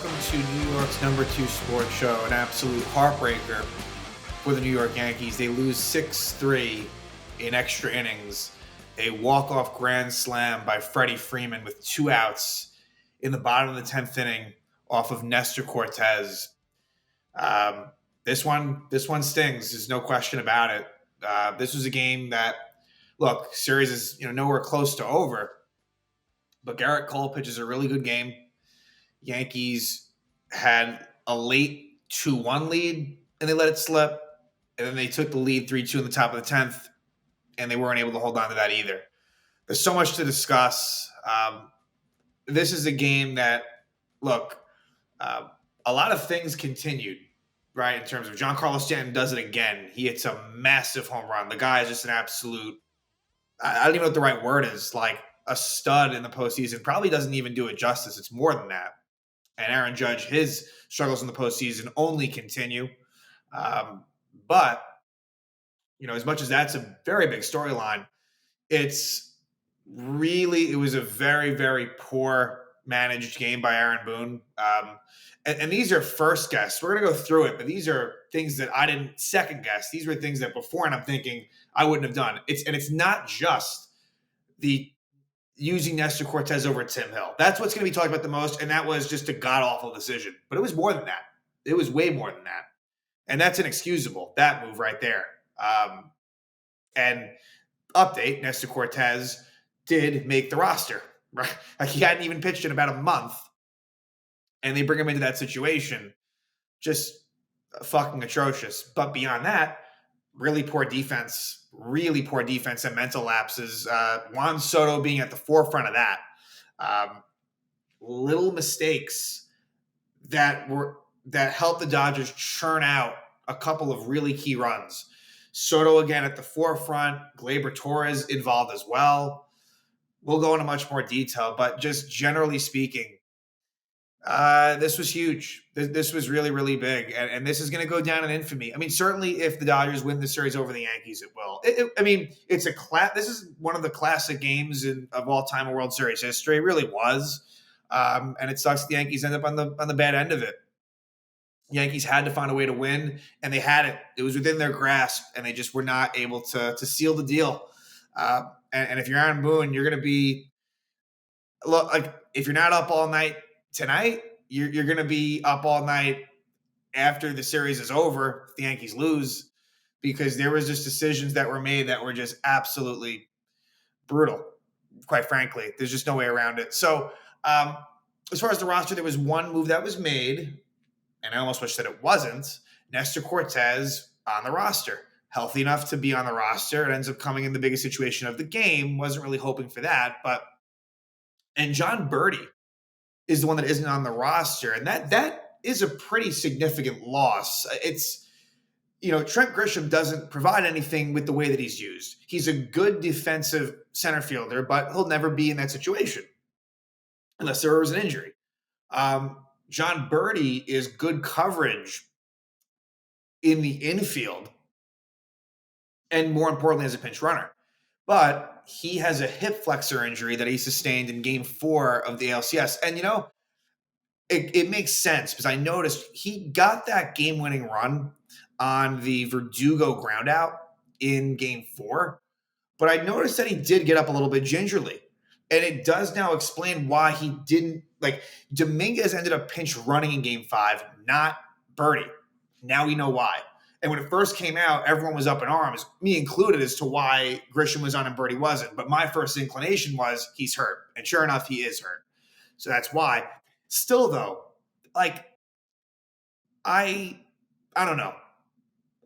welcome to New York's number 2 sports show, an absolute heartbreaker for the New York Yankees. They lose 6-3 in extra innings. A walk-off grand slam by Freddie Freeman with 2 outs in the bottom of the 10th inning off of Nestor Cortes. This one stings. There's no question about it. This was a game that, look, series is nowhere close to over, but Garrett Cole pitches a really good game. Yankees had a late 2-1 lead, and they let it slip. And then they took the lead 3-2 in the top of the 10th, and they weren't able to hold on to that either. There's so much to discuss. This is a game that, look, a lot of things continued, right, in terms of Giancarlo Stanton does it again. He hits a massive home run. The guy is just an absolute – I don't even know what the right word is, like a stud in the postseason. Probably doesn't even do it justice. It's more than that. And Aaron Judge, his struggles in the postseason only continue. But, as much as that's a very big storyline, it was a very, very poor managed game by Aaron Boone. And these are first guess. We're going to go through it, but these are things that I didn't second guess. These were things that beforehand I'm thinking I wouldn't have done. It's not just the using Nestor Cortes over Tim Hill. That's what's going to be talked about the most, and that was just a god-awful decision. But it was more than that. It was way more than that. And that's inexcusable, that move right there. And update, Nestor Cortes did make the roster. Right? Like he hadn't even pitched in about a month, and they bring him into that situation. Just fucking atrocious. But beyond that, really poor defense and mental lapses. Juan Soto being at the forefront of that. Little mistakes that helped the Dodgers churn out a couple of really key runs. Soto again at the forefront. Gleyber Torres involved as well. We'll go into much more detail, but just generally speaking, this was huge. This was really, really big, and this is going to go down in infamy. I mean, certainly if the Dodgers win the series over the Yankees, it will. It's this is one of the classic games of all time in World Series history. It really was, and it sucks the Yankees end up on the bad end of it. The Yankees had to find a way to win, and they had it. It was within their grasp, and they just were not able to seal the deal. And if you're Aaron Boone, you're going to be like if you're not up all night tonight, you're going to be up all night after the series is over if the Yankees lose, because there was just decisions that were made that were just absolutely brutal, quite frankly. There's just no way around it. So as far as the roster, there was one move that was made, and I almost wish that it wasn't. Nestor Cortes on the roster. Healthy enough to be on the roster. It ends up coming in the biggest situation of the game. Wasn't really hoping for that. And John Birdie is the one that isn't on the roster. And that is a pretty significant loss. It's, Trent Grisham doesn't provide anything with the way that he's used. He's a good defensive center fielder, but he'll never be in that situation unless there was an injury. John Birdie is good coverage in the infield, and more importantly, as a pinch runner. But he has a hip flexor injury that he sustained in Game 4 of the ALCS. And, it makes sense because I noticed he got that game-winning run on the Verdugo groundout in Game 4. But I noticed that he did get up a little bit gingerly. And it does now explain why he didn't – like, Dominguez ended up pinch running in Game 5, not Birdie. Now we know why. And when it first came out, everyone was up in arms, me included, as to why Grisham was on and Birdie wasn't. But my first inclination was he's hurt. And sure enough, he is hurt. So that's why. Still, though, I don't know.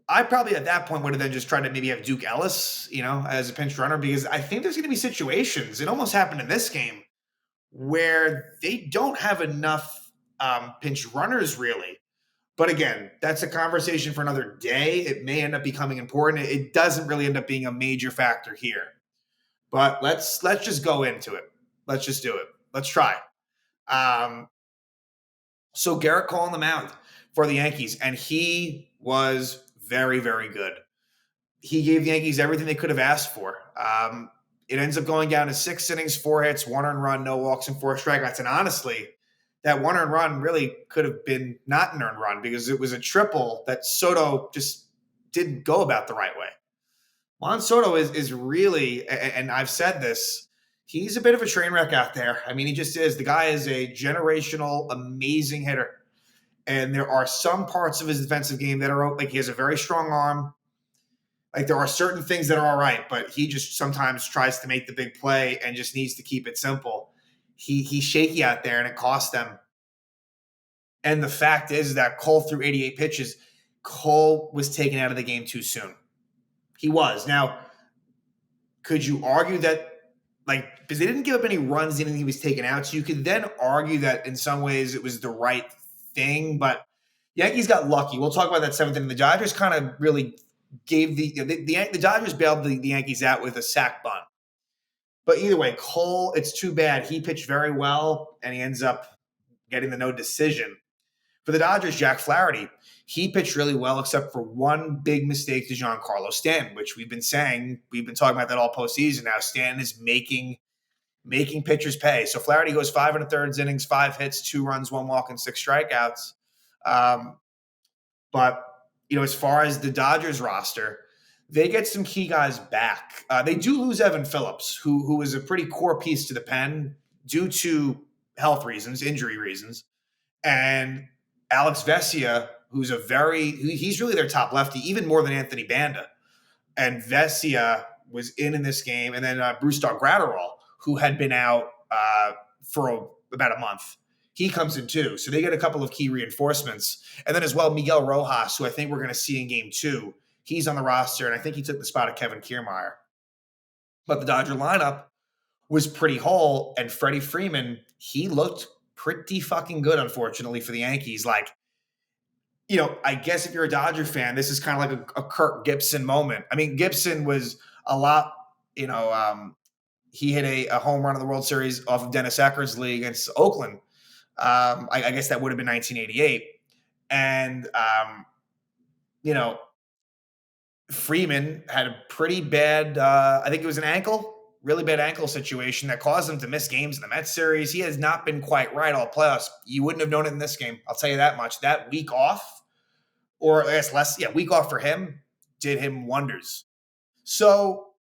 I probably at that point would have then just tried to maybe have Duke Ellis, as a pinch runner, because I think there's going to be situations. It almost happened in this game where they don't have enough pinch runners, really. But again, that's a conversation for another day. It may end up becoming important. It doesn't really end up being a major factor here. But let's just go into it. Let's just do it. Let's try. So Garrett Cole on the mound for the Yankees, and he was very, very good. He gave the Yankees everything they could have asked for. It ends up going down to 6 innings, 4 hits, 1 earned run, no walks, and 4 strikeouts. And honestly, that one earned run really could have been not an earned run because it was a triple that Soto just didn't go about the right way. Juan Soto is really, and I've said this, he's a bit of a train wreck out there. I mean, he just is. The guy is a generational, amazing hitter. And there are some parts of his defensive game that are like he has a very strong arm. Like there are certain things that are all right, but he just sometimes tries to make the big play and just needs to keep it simple. He's shaky out there, and it costs them. And the fact is that Cole threw 88 pitches. Cole was taken out of the game too soon. He was. Now, could you argue that, like, because they didn't give up any runs, even he was taken out, so you could then argue that in some ways it was the right thing, but Yankees got lucky. We'll talk about that seventh inning. The Dodgers kind of really gave the Dodgers bailed the Yankees out with a sac bunt. But either way, Cole, it's too bad. He pitched very well, and he ends up getting the no decision. For the Dodgers, Jack Flaherty, he pitched really well, except for one big mistake to Giancarlo Stanton, which we've been talking about that all postseason now. Stanton is making pitchers pay. So Flaherty goes 5 1/3 innings, 5 hits, 2 runs, 1 walk, and 6 strikeouts. But as far as the Dodgers roster, they get some key guys back. They do lose Evan Phillips, who was a pretty core piece to the pen due to health reasons, injury reasons, and Alex Vesia, he's really their top lefty, even more than Anthony Banda. And Vesia was in this game, and then Brusdar Graterol, who had been out for about a month. He comes in too. So they get a couple of key reinforcements. And then as well, Miguel Rojas, who I think we're going to see in game 2. He's on the roster, and I think he took the spot of Kevin Kiermaier. But the Dodger lineup was pretty whole, and Freddie Freeman, he looked pretty fucking good, unfortunately, for the Yankees. Like, I guess if you're a Dodger fan, this is kind of like a Kirk Gibson moment. I mean, Gibson was a lot, he hit a home run in the World Series off of Dennis Eckersley league against Oakland. I guess that would have been 1988. And, Freeman had a pretty bad, I think it was really bad ankle situation that caused him to miss games in the Mets series. He has not been quite right all playoffs. You wouldn't have known it in this game. I'll tell you that much. That week off, or I guess week off for him, did him wonders. So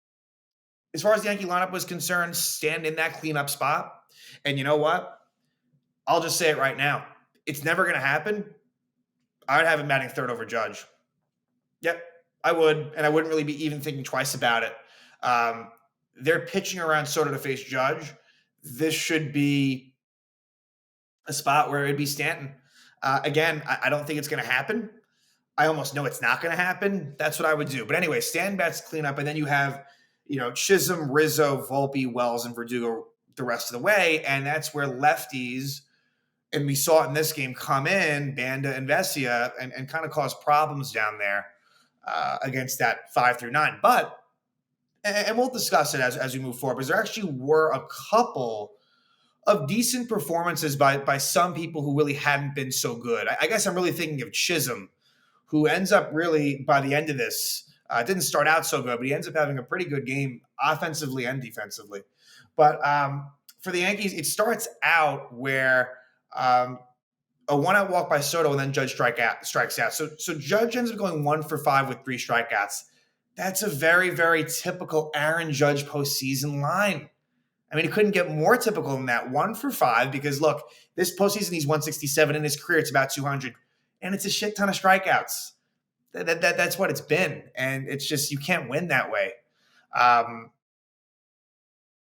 as far as the Yankee lineup was concerned, stand in that cleanup spot. And you know what? I'll just say it right now. It's never going to happen. I would have him batting third over Judge. Yep, I would. And I wouldn't really be even thinking twice about it. They're pitching around Soto to face Judge. This should be a spot where it'd be Stanton. Again, I don't think it's going to happen. I almost know it's not going to happen. That's what I would do. But anyway, Stanton bats cleanup, and then you have, Chisholm, Rizzo, Volpe, Wells, and Verdugo the rest of the way. And that's where lefties, and we saw it in this game, come in, Banda and Vesia, and kind of cause problems down there against that 5 through 9. But, and we'll discuss it as we move forward, because there actually were a couple of decent performances by some people who really hadn't been so good. I guess I'm really thinking of Chisholm, who ends up really, by the end of this, didn't start out so good, but he ends up having a pretty good game offensively and defensively. But for the Yankees, it starts out where a one-out walk by Soto, and then Judge strikes out. So Judge ends up going 1 for 5 with 3 strikeouts. That's a very, very typical Aaron Judge postseason line. I mean, it couldn't get more typical than that. 1 for 5, because look, this postseason he's 167. In his career, it's about 200. And it's a shit ton of strikeouts. That's what it's been. And it's just, you can't win that way.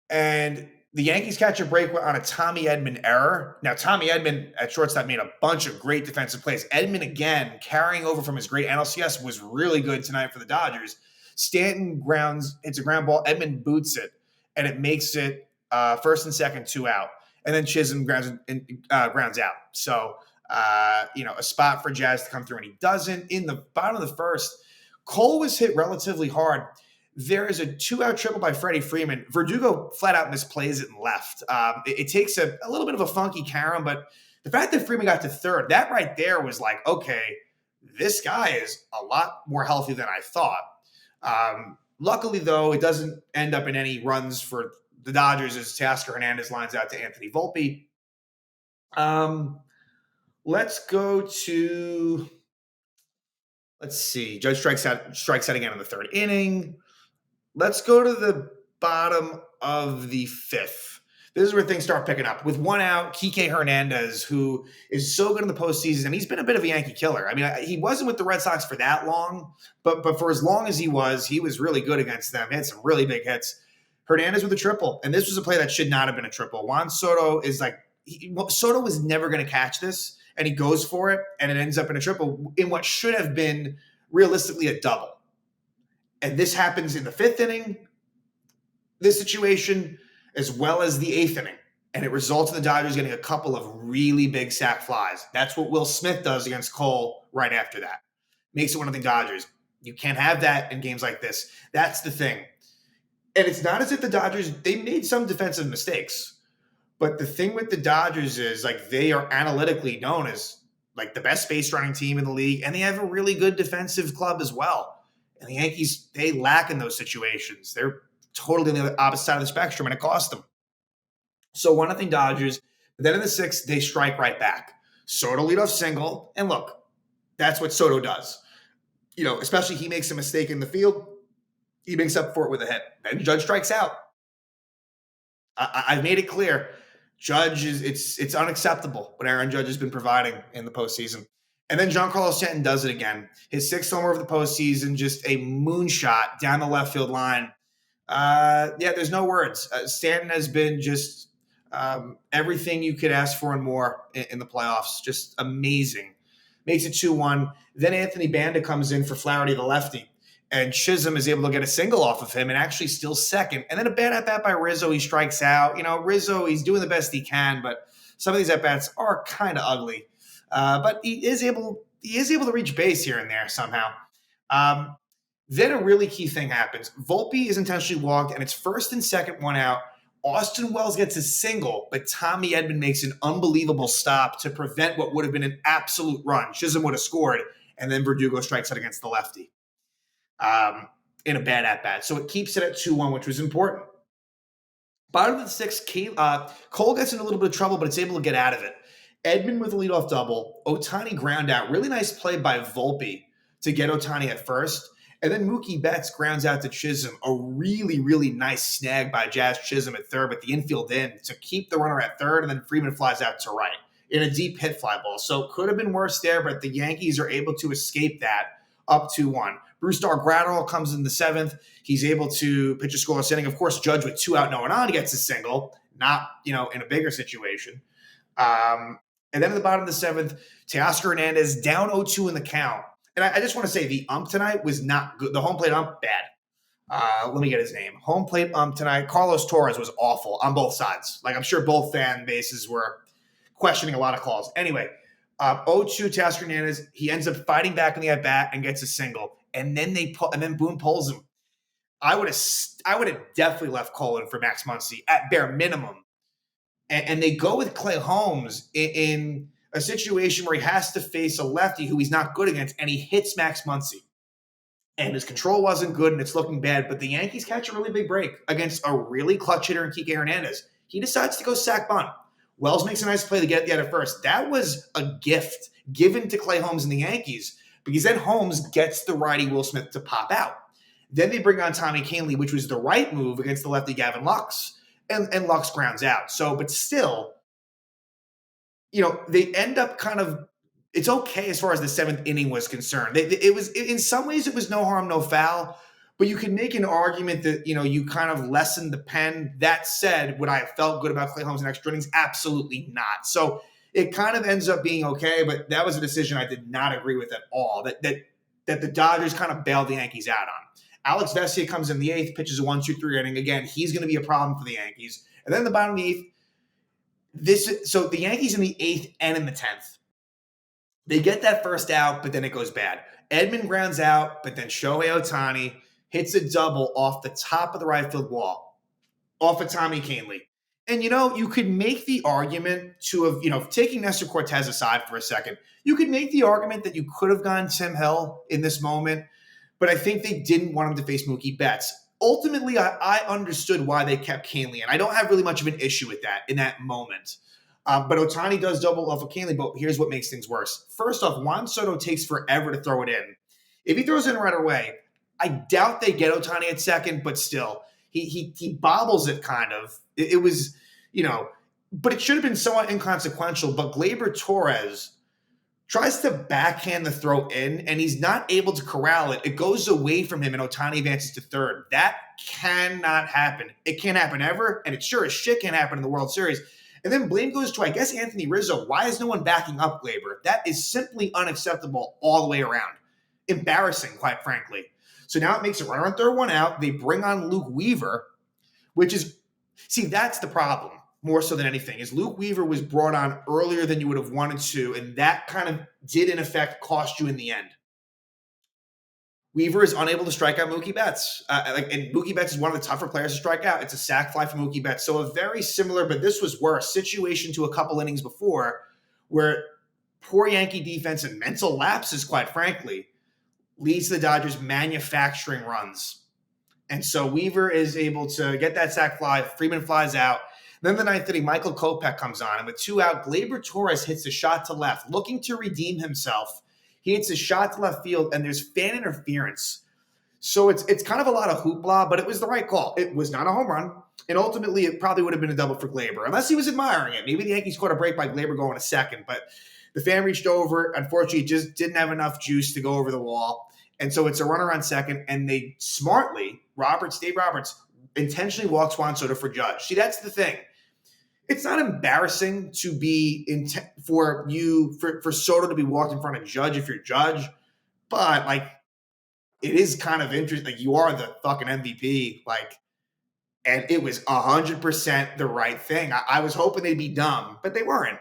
And the Yankees catch a break on a Tommy Edman error. Now, Tommy Edman at shortstop made a bunch of great defensive plays. Edman, again, carrying over from his great NLCS, was really good tonight for the Dodgers. Stanton hits a ground ball. Edman boots it, and it makes it first and second, 2 out. And then Chisholm grounds out. So, a spot for Jazz to come through, and he doesn't. In the bottom of the first, Cole was hit relatively hard. There is a 2-out triple by Freddie Freeman. Verdugo flat out misplays it and left. It takes a little bit of a funky carom, but the fact that Freeman got to third, that right there was like, okay, this guy is a lot more healthy than I thought. Luckily, though, it doesn't end up in any runs for the Dodgers as Teoscar Hernandez lines out to Anthony Volpe. Um, let's go to, let's see. Judge strikes out again in the third inning. Let's go to the bottom of the fifth. This is where things start picking up. With one out, Kike Hernandez, who is so good in the postseason, and he's been a bit of a Yankee killer. I mean, he wasn't with the Red Sox for that long, but for as long as he was really good against them. He had some really big hits. Hernandez with a triple, and this was a play that should not have been a triple. Juan Soto is like, Soto was never going to catch this, and he goes for it, and it ends up in a triple in what should have been realistically a double. And this happens in the fifth inning, this situation, as well as the eighth inning. And it results in the Dodgers getting a couple of really big sac flies. That's what Will Smith does against Cole right after that. Makes it 1-0 Dodgers. You can't have that in games like this. That's the thing. And it's not as if the Dodgers, they made some defensive mistakes. But the thing with the Dodgers is, like, they are analytically known as like the best base running team in the league, and they have a really good defensive club as well. And the Yankees, they lack in those situations. They're totally on the opposite side of the spectrum, and it cost them. So 1-0 Dodgers. But then in the sixth, they strike right back. Soto leadoff single, and look, that's what Soto does. You know, especially he makes a mistake in the field, he makes up for it with a hit. Then Judge strikes out. I've made it clear. Judge is it's unacceptable what Aaron Judge has been providing in the postseason. And then Giancarlo Stanton does it again. His sixth homer of the postseason, just a moonshot down the left field line. There's no words. Stanton has been just everything you could ask for and more in the playoffs. Just amazing. Makes it 2-1. Then Anthony Banda comes in for Flaherty, the lefty. And Chisholm is able to get a single off of him and actually steal second. And then a bad at-bat by Rizzo. He strikes out. You know, Rizzo, he's doing the best he can, but some of these at-bats are kind of ugly. But he is able to reach base here and there somehow. Then a really key thing happens. Volpe is intentionally walked, and it's first and second, one out. Austin Wells gets a single, but Tommy Edman makes an unbelievable stop to prevent what would have been an absolute run. Chisholm would have scored, and then Verdugo strikes out against the lefty in a bad at-bat. So it keeps it at 2-1, which was important. Bottom of the sixth, Cole gets in a little bit of trouble, but it's able to get out of it. Edman with a leadoff double. Ohtani ground out. Really nice play by Volpe to get Ohtani at first. And then Mookie Betts grounds out to Chisholm. A really, really nice snag by Jazz Chisholm at third, but the infield in to keep the runner at third, and then Freeman flies out to right in a deep hit fly ball. So could have been worse there, but the Yankees are able to escape that up 2-1. Brusdar Graterol comes in the seventh. He's able to pitch a scoreless inning. Of course, Judge with 2 out, no one on, gets a single. Not, in a bigger situation. And then at the bottom of the seventh, Teoscar Hernandez down 0-2 in the count. And I just want to say the ump tonight was not good. The home plate ump, bad. Let me get his name. Home plate ump tonight, Carlos Torres, was awful on both sides. Like, I'm sure both fan bases were questioning a lot of calls. Anyway, 0-2 Teoscar Hernandez. He ends up fighting back in the at-bat and gets a single. And then Boone pulls him. I would have definitely left Cole in for Max Muncy at bare minimum. And they go with Clay Holmes in a situation where he has to face a lefty who he's not good against, and he hits Max Muncy. And his control wasn't good, and it's looking bad. But the Yankees catch a really big break against a really clutch hitter in Kike Hernandez. He decides to go sack bunt. Wells makes a nice play to get the out at first. That was a gift given to Clay Holmes and the Yankees, because then Holmes gets the righty Will Smith to pop out. Then they bring on Tommy Kahnle, which was the right move against the lefty Gavin Lux, and Lux grounds out. So, but still, they end up kind of, it's okay as far as the seventh inning was concerned. It was, in some ways, it was no harm, no foul, but you could make an argument that, you kind of lessened the pen. That said, would I have felt good about Clay Holmes in extra innings? Absolutely not. So it kind of ends up being okay, but that was a decision I did not agree with at all, that the Dodgers kind of bailed the Yankees out on. Alex Vesia comes in the eighth, pitches a 1-2-3 inning. Again, he's going to be a problem for the Yankees. And then the bottom of the eighth, so the Yankees in the eighth and in the 10th, they get that first out, but then it goes bad. Edman grounds out, but then Shohei Ohtani hits a double off the top of the right field wall, off of Tommy Kahnle. And, you could make the argument to have, taking Nestor Cortes aside for a second, you could make the argument that you could have gone Tim Hill in this moment, but I think they didn't want him to face Mookie Betts. Ultimately, I understood why they kept Kahnle, and I don't have really much of an issue with that in that moment. But Ohtani does double off of Canley, but here's what makes things worse. First off, Juan Soto takes forever to throw it in. If he throws it in right away, I doubt they get Ohtani at second, but still, he bobbles it kind of. It was, but it should have been somewhat inconsequential. But Gleyber Torres tries to backhand the throw in, and he's not able to corral it. It goes away from him, and Ohtani advances to third. That cannot happen. It can't happen ever, and it sure as shit can't happen in the World Series. And then blame goes to, I guess, Anthony Rizzo. Why is no one backing up Gleyber? That is simply unacceptable all the way around. Embarrassing, quite frankly. So now it makes a runner on third, one out. They bring on Luke Weaver, which is, see, that's the problem more so than anything, is Luke Weaver was brought on earlier than you would have wanted to, and that kind of did, in effect, cost you in the end. Weaver is unable to strike out Mookie Betts. And Mookie Betts is one of the tougher players to strike out. It's a sac fly for Mookie Betts. So a very similar, but this was worse, situation to a couple innings before where poor Yankee defense and mental lapses, quite frankly, leads to the Dodgers manufacturing runs. And so Weaver is able to get that sac fly. Freeman flies out. Then the ninth inning, Michael Kopech comes on. And with 2 out, Gleyber Torres hits a shot to left, looking to redeem himself. He hits a shot to left field, and there's fan interference. So it's kind of a lot of hoopla, but it was the right call. It was not a home run, and ultimately it probably would have been a double for Gleyber, unless he was admiring it. Maybe the Yankees caught a break by Gleyber going to second, but the fan reached over. Unfortunately, just didn't have enough juice to go over the wall, and so it's a runner on second, and they smartly, Dave Roberts, intentionally walks Juan Soto for Judge. See, that's the thing. It's not embarrassing to be for Soto to be walked in front of Judge if you're Judge, but it is kind of interesting. Like, you are the fucking MVP, and it was 100% the right thing. I was hoping they'd be dumb, but they weren't.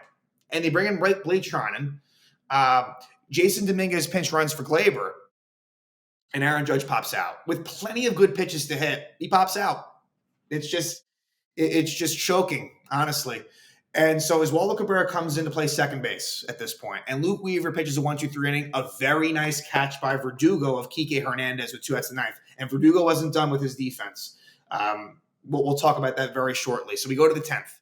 And they bring in Blake Treinen. Jason Dominguez pinch runs for Gleyber, and Aaron Judge pops out with plenty of good pitches to hit. He pops out. It's just choking, honestly. And so Oswaldo Cabrera comes in to play second base at this point. And Luke Weaver pitches a 1-2-3 inning. A very nice catch by Verdugo of Kike Hernandez with 2 outs in the ninth. And Verdugo wasn't done with his defense. We'll talk about that very shortly. So we go to the 10th.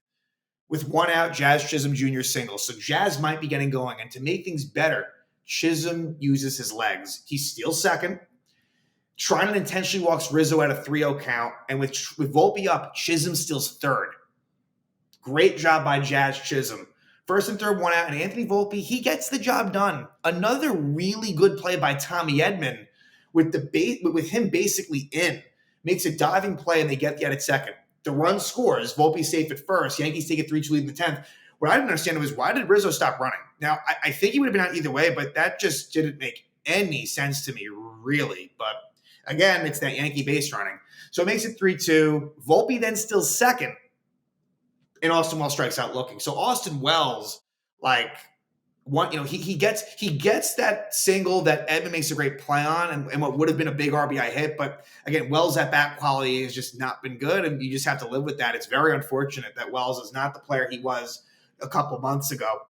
With 1 out, Jazz Chisholm Jr. singles. So Jazz might be getting going. And to make things better, Chisholm uses his legs. He steals second. Treinen intentionally walks Rizzo at a 3-0 count. And with Volpe up, Chisholm steals third. Great job by Jazz Chisholm. First and third, 1 out. And Anthony Volpe, he gets the job done. Another really good play by Tommy Edman with him basically in. Makes a diving play, and they get the out at second. The run scores. Volpe safe at first. Yankees take a 3-2 lead in the 10th. What I didn't understand was, why did Rizzo stop running? Now, I think he would have been out either way, but that just didn't make any sense to me, really. But again, it's that Yankee base running. So it makes it 3-2. Volpe then still second. And Austin Wells strikes out looking. So Austin Wells, he gets that single that Edman makes a great play on, and what would have been a big RBI hit. But again, Wells' at bat quality has just not been good, and you just have to live with that. It's very unfortunate that Wells is not the player he was a couple months ago.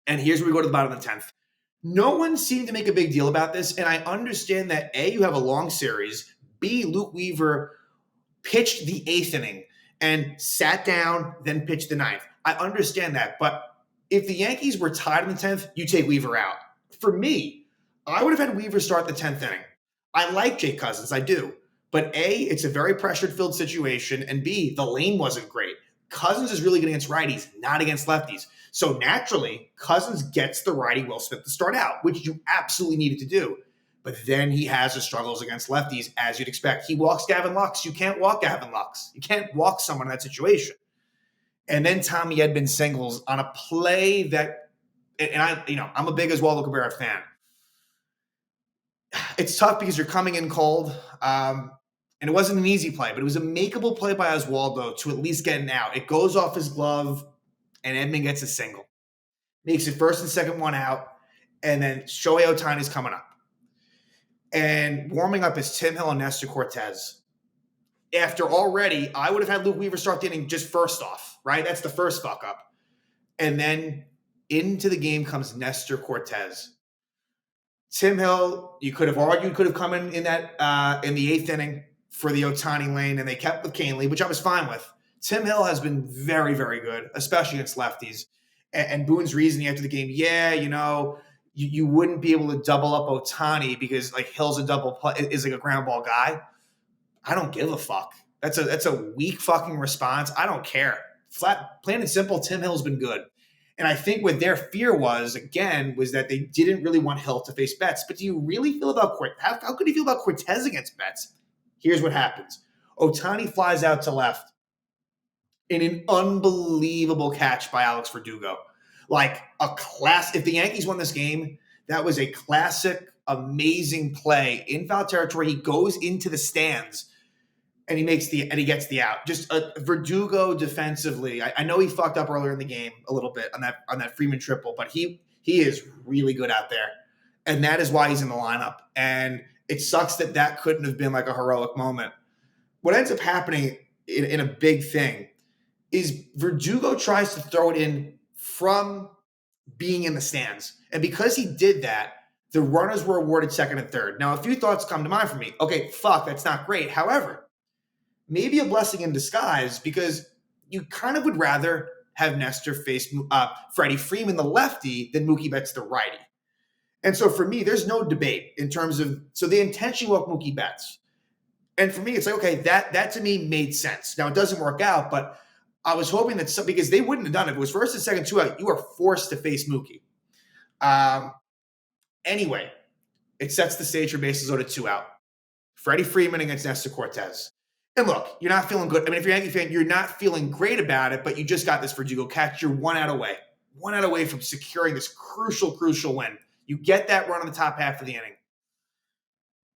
And here's where we go to the bottom of the 10th. No one seemed to make a big deal about this, and I understand that A, you have a long series. B, Luke Weaver pitched the 8th inning and sat down, then pitched the 9th. I understand that, but if the Yankees were tied in the 10th, you take Weaver out. For me, I would have had Weaver start the 10th inning. I like Jake Cousins, I do. But A, it's a very pressure-filled situation, and B, the lane wasn't great. Cousins is really good against righties, not against lefties. So naturally, Cousins gets the righty Will Smith to start out, which you absolutely needed to do. But then he has his struggles against lefties, as you'd expect. He walks Gavin Lux. You can't walk Gavin Lux. You can't walk someone in that situation. And then Tommy Edman singles on a play that, and I'm a big Oswaldo Cabrera fan. It's tough because you're coming in cold, and it wasn't an easy play, but it was a makeable play by Oswaldo to at least get an out. It goes off his glove, and Edman gets a single. Makes it first and second, 1 out, and then Shohei Ohtani's coming up. And warming up is Tim Hill and Nestor Cortes. After already, I would have had Luke Weaver start the inning just first off, right? That's the first fuck up. And then into the game comes Nestor Cortes. Tim Hill, you could have argued, could have come in that in the 8th inning for the Ohtani lane, and they kept with Canley, which I was fine with. Tim Hill has been very, very good, especially against lefties. And Boone's reasoning after the game, you wouldn't be able to double up Ohtani because like Hill's a double play, is like a ground ball guy. I don't give a fuck. That's a weak fucking response. I don't care. Flat, plain and simple, Tim Hill's been good. And I think what their fear was, again, was that they didn't really want Hill to face Betts. But do you really feel about Cortes? How could you feel about Cortes against Betts? Here's what happens. Ohtani flies out to left in an unbelievable catch by Alex Verdugo. Like a class. If the Yankees won this game, that was a classic, amazing play in foul territory. He goes into the stands and he gets the out. Just a Verdugo defensively. I know he fucked up earlier in the game a little bit on that Freeman triple, but he is really good out there, and that is why he's in the lineup. And it sucks that couldn't have been like a heroic moment. What ends up happening in a big thing is Verdugo tries to throw it in from being in the stands, and because he did that, the runners were awarded second and third. Now, a few thoughts come to mind for me. Okay, fuck, that's not great. However, maybe a blessing in disguise because you kind of would rather have Nestor face Freddie Freeman, the lefty, than Mookie Betts, the righty. And so for me, there's no debate in terms of, so they intentionally walk Mookie Betts. And for me, it's like, okay, that to me made sense. Now, it doesn't work out, but I was hoping that because they wouldn't have done it. If it was first and second, 2 out, you are forced to face Mookie. Anyway, it sets the stage for bases loaded 2 out. Freddie Freeman against Nestor Cortes. And look, you're not feeling good. I mean, if you're a Yankee fan, you're not feeling great about it, but you just got this Verdugo catch. You're 1 out away. 1 out away from securing this crucial, crucial win. You get that run in the top half of the inning.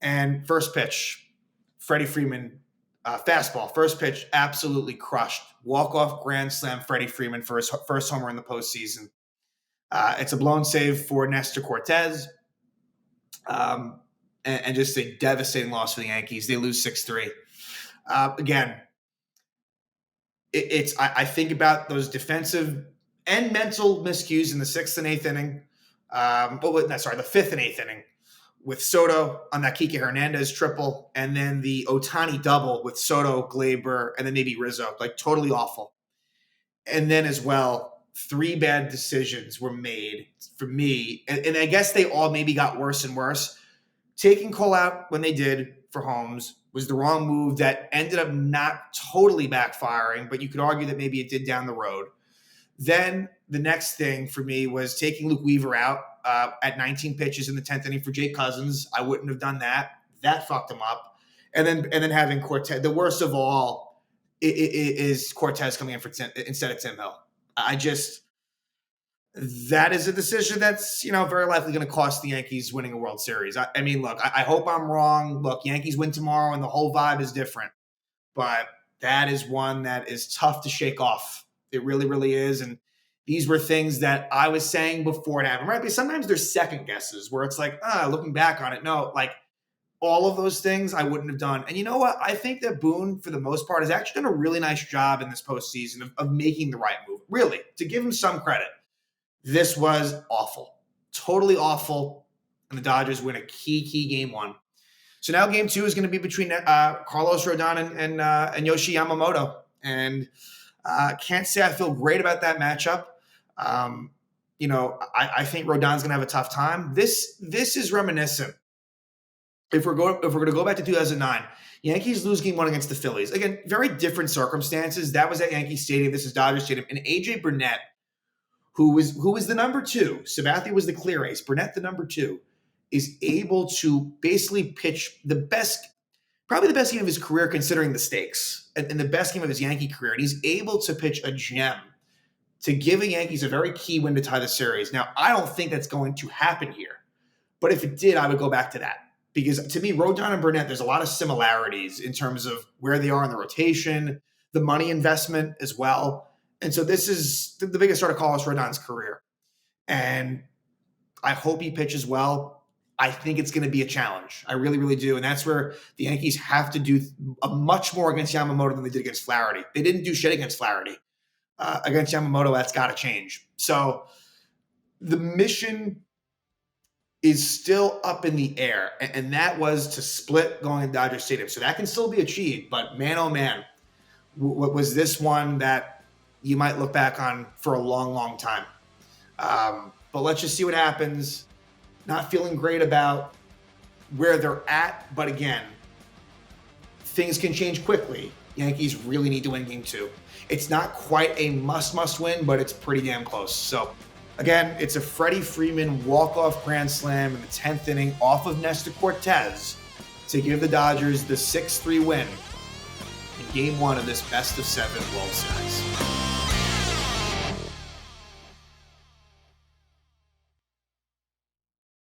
And first pitch, Freddie Freeman, fastball. First pitch, absolutely crushed. Walk-off grand slam, Freddie Freeman for his first homer in the postseason. It's a blown save for Nestor Cortes. And just a devastating loss for the Yankees. They lose 6-3. Again, I think about those defensive and mental miscues in the 6th and 8th inning. The 5th and 8th inning with Soto on that Kike Hernandez triple, and then the Ohtani double with Soto, Glaber, and then maybe Rizzo. Like totally awful. And then as well, 3 bad decisions were made for me, and I guess they all maybe got worse and worse. Taking Cole out when they did for Holmes was the wrong move that ended up not totally backfiring, but you could argue that maybe it did down the road. Then the next thing for me was taking Luke Weaver out at 19 pitches in the 10th inning for Jake Cousins. I wouldn't have done that. That fucked him up. And then having Cortes. The worst of all is Cortes coming in instead of Tim Hill. That is a decision that's, very likely going to cost the Yankees winning a World Series. I mean, look, I hope I'm wrong. Look, Yankees win tomorrow and the whole vibe is different. But that is one that is tough to shake off. It really, really is. And these were things that I was saying before it happened, right? Because sometimes there's second guesses where it's like, looking back on it, no, like all of those things I wouldn't have done. And you know what? I think that Boone, for the most part, has actually done a really nice job in this postseason of making the right move. Really, to give him some credit. This was awful, totally awful, and the Dodgers win a key game 1. So now game 2 is going to be between Carlos Rodon and Yoshi Yamamoto, and can't say I feel great about that matchup. I think Rodon's going to have a tough time. This is reminiscent. If we're going to go back to 2009, Yankees lose game 1 against the Phillies. Again, very different circumstances. That was at Yankee Stadium. This is Dodger Stadium, and AJ Burnett, who was the number 2. Sabathia was the clear ace. Burnett, the number 2, is able to basically pitch probably the best game of his career considering the stakes, and the best game of his Yankee career. And he's able to pitch a gem to give the Yankees a very key win to tie the series. Now, I don't think that's going to happen here. But if it did, I would go back to that. Because to me, Rodon and Burnett, there's a lot of similarities in terms of where they are in the rotation, the money investment as well. And so this is the biggest start of Carlos Rodon's career. And I hope he pitches well. I think it's going to be a challenge. I really, really do. And that's where the Yankees have to do much more against Yamamoto than they did against Flaherty. They didn't do shit against Flaherty. Against Yamamoto, that's got to change. So the mission is still up in the air. And that was to split going to Dodger Stadium. So that can still be achieved. But man, oh man, was this one that you might look back on for a long, long time. But let's just see what happens. Not feeling great about where they're at, but again, things can change quickly. Yankees really need to win game 2. It's not quite a must win, but it's pretty damn close. So again, it's a Freddie Freeman walk-off grand slam in the 10th inning off of Nestor Cortes to give the Dodgers the 6-3 win in game 1 of this best of 7 World Series.